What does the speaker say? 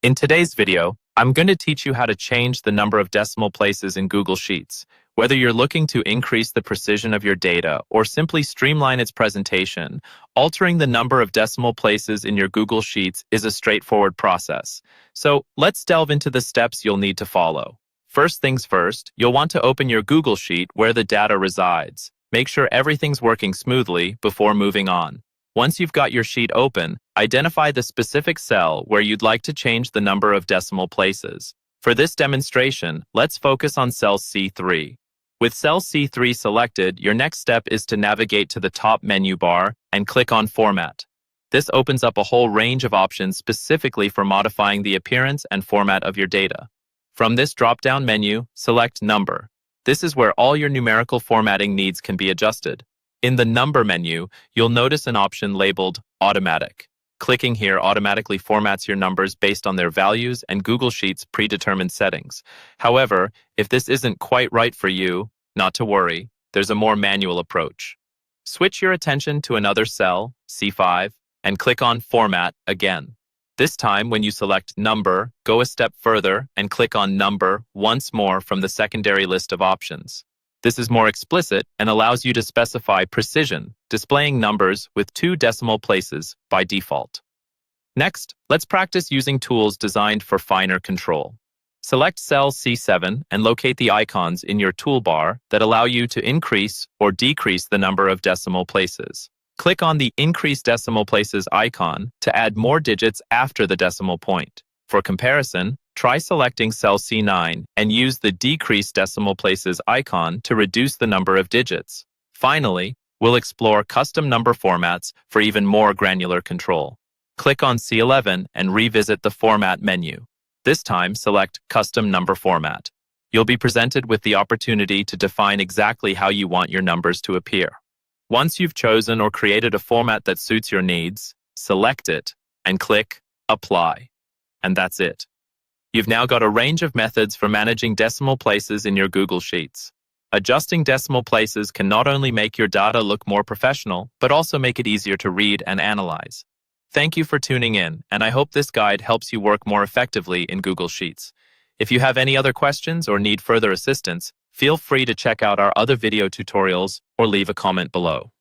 In today's video, I'm going to teach you how to change the number of decimal places in Google Sheets. Whether you're looking to increase the precision of your data or simply streamline its presentation, altering the number of decimal places in your Google Sheets is a straightforward process. So let's delve into the steps you'll need to follow. First things first, you'll want to open your Google Sheet where the data resides. Make sure everything's working smoothly before moving on. Once you've got your sheet open, identify the specific cell where you'd like to change the number of decimal places. For this demonstration, let's focus on cell C3. With cell C3 selected, your next step is to navigate to the top menu bar and click on Format. This opens up a whole range of options specifically for modifying the appearance and format of your data. From this drop-down menu, select Number. This is where all your numerical formatting needs can be adjusted. In the Number menu, you'll notice an option labeled Automatic. Clicking here automatically formats your numbers based on their values and Google Sheets' predetermined settings. However, if this isn't quite right for you, not to worry, there's a more manual approach. Switch your attention to another cell, C5, and click on Format again. This time, when you select Number, go a step further and click on Number once more from the secondary list of options. This is more explicit and allows you to specify precision, displaying numbers with 2 decimal places by default. Next, let's practice using tools designed for finer control. Select cell C7 and locate the icons in your toolbar that allow you to increase or decrease the number of decimal places. Click on the Increase Decimal Places icon to add more digits after the decimal point. For comparison, try selecting cell C9 and use the Decrease Decimal Places icon to reduce the number of digits. Finally, we'll explore custom number formats for even more granular control. Click on C11 and revisit the Format menu. This time, select Custom Number Format. You'll be presented with the opportunity to define exactly how you want your numbers to appear. Once you've chosen or created a format that suits your needs, select it and click Apply. And that's it. You've now got a range of methods for managing decimal places in your Google Sheets. Adjusting decimal places can not only make your data look more professional, but also make it easier to read and analyze. Thank you for tuning in, and I hope this guide helps you work more effectively in Google Sheets. If you have any other questions or need further assistance, feel free to check out our other video tutorials or leave a comment below.